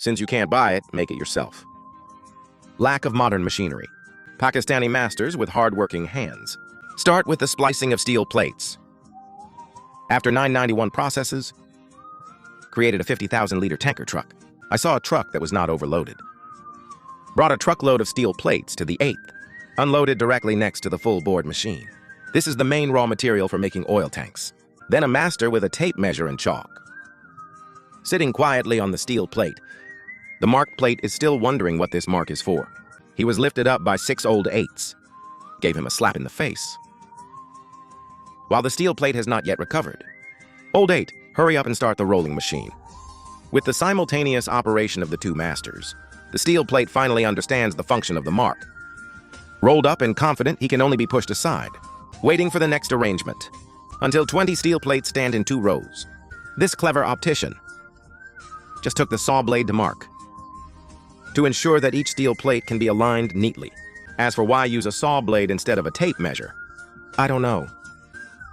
Since you can't buy it, make it yourself. Lack of modern machinery. Pakistani masters with hard-working hands. Start with the splicing of steel plates. After 991 processes, created a 50,000-liter tanker truck. I saw a truck that was not overloaded. Brought a truckload of steel plates to the 8th, unloaded directly next to the full board machine. This is the main raw material for making oil tanks. Then a master with a tape measure and chalk. Sitting quietly on the steel plate, the mark plate is still wondering what this mark is for. He was lifted up by 6 old 8s. Gave him a slap in the face. While the steel plate has not yet recovered. Old 8, hurry up and start the rolling machine. With the simultaneous operation of the 2 masters, the steel plate finally understands the function of the mark. Rolled up and confident, he can only be pushed aside, waiting for the next arrangement, until 20 steel plates stand in 2 rows. This clever optician just took the saw blade to mark, to ensure that each steel plate can be aligned neatly. As for why use a saw blade instead of a tape measure, I don't know.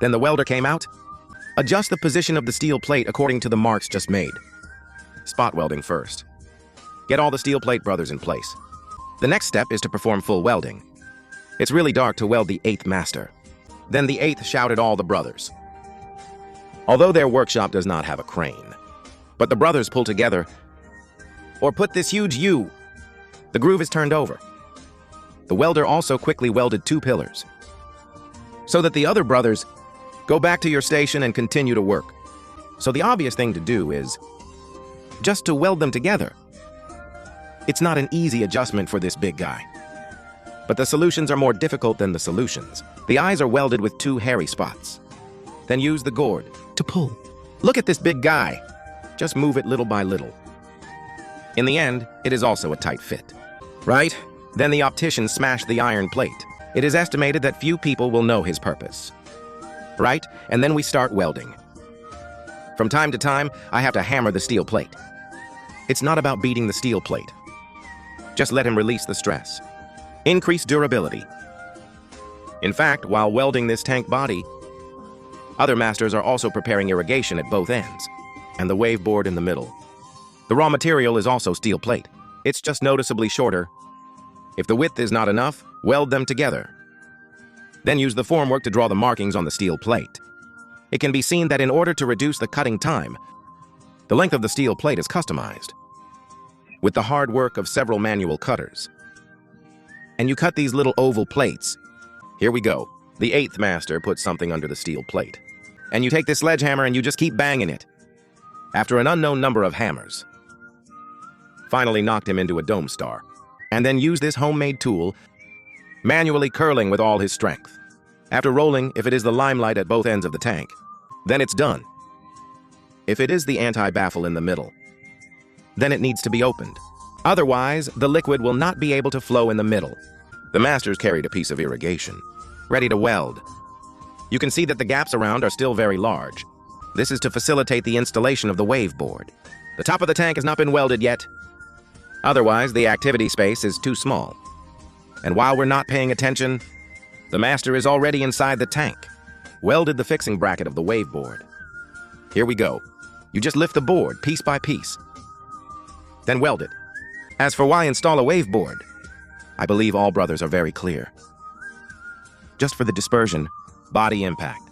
Then the welder came out. Adjust the position of the steel plate according to the marks just made. Spot welding first. Get all the steel plate brothers in place. The next step is to perform full welding. It's really dark to weld the 8th master. Then the 8th shouted all the brothers. Although their workshop does not have a crane, but the brothers pull together or put this huge U. The groove is turned over. The welder also quickly welded 2 pillars, so that the other brothers go back to your station and continue to work. So the obvious thing to do is just to weld them together. It's not an easy adjustment for this big guy. But the solutions are more difficult than the solutions. The eyes are welded with 2 hairy spots. Then use the gourd to pull. Look at this big guy. Just move it little by little. In the end, it is also a tight fit. Right? Then the optician smashed the iron plate. It is estimated that few people will know his purpose. Right? And then we start welding. From time to time, I have to hammer the steel plate. It's not about beating the steel plate. Just let him release the stress. Increase durability. In fact, while welding this tank body, other masters are also preparing irrigation at both ends, and the wave board in the middle. The raw material is also steel plate. It's just noticeably shorter. If the width is not enough, weld them together. Then use the formwork to draw the markings on the steel plate. It can be seen that in order to reduce the cutting time, the length of the steel plate is customized with the hard work of several manual cutters. And you cut these little oval plates. Here we go. The 8th master puts something under the steel plate. And you take this sledgehammer and you just keep banging it. After an unknown number of hammers, finally knocked him into a dome star. And then use this homemade tool, manually curling with all his strength. After rolling, if it is the limelight at both ends of the tank, then it's done. If it is the anti-baffle in the middle, then it needs to be opened. Otherwise, the liquid will not be able to flow in the middle. The masters carried a piece of irrigation, ready to weld. You can see that the gaps around are still very large. This is to facilitate the installation of the wave board. The top of the tank has not been welded yet. Otherwise, the activity space is too small. And while we're not paying attention, the master is already inside the tank, welded the fixing bracket of the wave board. Here we go. You just lift the board piece by piece, then weld it. As for why install a wave board, I believe all brothers are very clear. Just for the dispersion, body impact.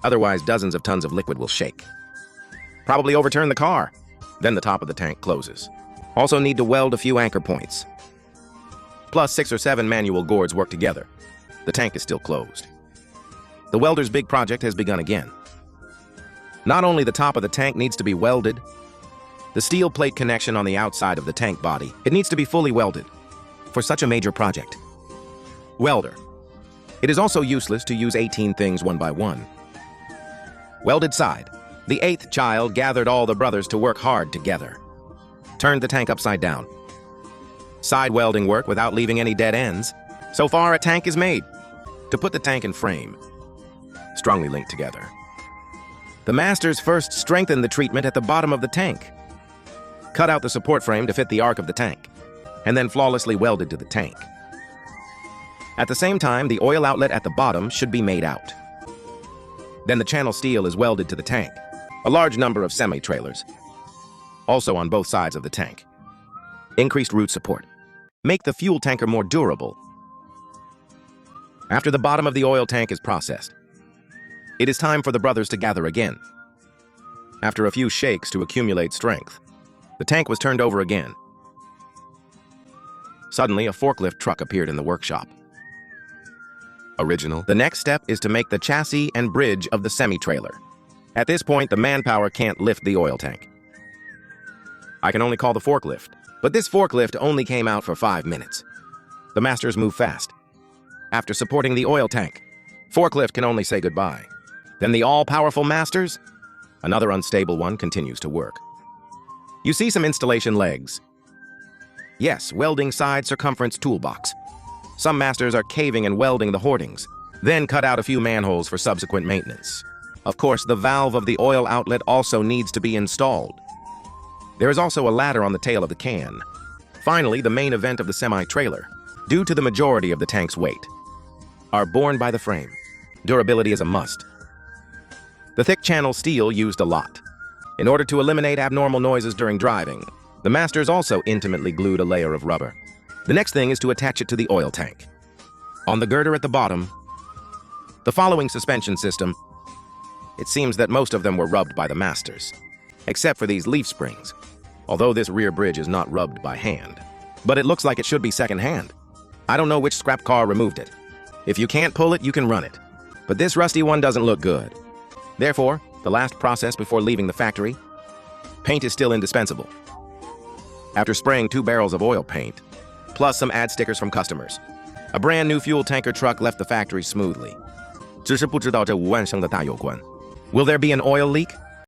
Otherwise, dozens of tons of liquid will shake. Probably overturn the car. Then the top of the tank closes. Also need to weld a few anchor points. Plus 6 or 7 manual gourds work together. The tank is still closed. The welder's big project has begun again. Not only the top of the tank needs to be welded, the steel plate connection on the outside of the tank body, it needs to be fully welded for such a major project. Welder. It is also useless to use 18 things one by one. Welded side. The 8th child gathered all the brothers to work hard together. Turned the tank upside down. Side welding work without leaving any dead ends. So far, a tank is made. To put the tank in frame, strongly linked together. The masters first strengthened the treatment at the bottom of the tank. Cut out the support frame to fit the arc of the tank, and then flawlessly welded to the tank. At the same time, the oil outlet at the bottom should be made out. Then the channel steel is welded to the tank. A large number of semi-trailers, also on both sides of the tank. Increased root support. Make the fuel tanker more durable. After the bottom of the oil tank is processed, it is time for the brothers to gather again. After a few shakes to accumulate strength, the tank was turned over again. Suddenly, a forklift truck appeared in the workshop. Original. The next step is to make the chassis and bridge of the semi-trailer. At this point, the manpower can't lift the oil tank. I can only call the forklift, but this forklift only came out for 5 minutes. The masters move fast. After supporting the oil tank, forklift can only say goodbye. Then the all-powerful masters, another unstable one, continues to work. You see some installation legs. Yes, welding side circumference toolbox. Some masters are caving and welding the hoardings, then cut out a few manholes for subsequent maintenance. Of course, the valve of the oil outlet also needs to be installed. There is also a ladder on the tail of the can. Finally, the main event of the semi-trailer, due to the majority of the tank's weight, are borne by the frame. Durability is a must. The thick channel steel used a lot. In order to eliminate abnormal noises during driving, the masters also intimately glued a layer of rubber. The next thing is to attach it to the oil tank. On the girder at the bottom, the following suspension system, it seems that most of them were rubbed by the masters, except for these leaf springs, although this rear bridge is not rubbed by hand. But it looks like it should be second-hand. I don't know which scrap car removed it. If you can't pull it, you can run it. But this rusty one doesn't look good. Therefore, the last process before leaving the factory, paint is still indispensable. After spraying 2 barrels of oil paint, plus some ad stickers from customers, a brand new fuel tanker truck left the factory smoothly. 只是不知道这5万升的大有关. Will there be an oil leak?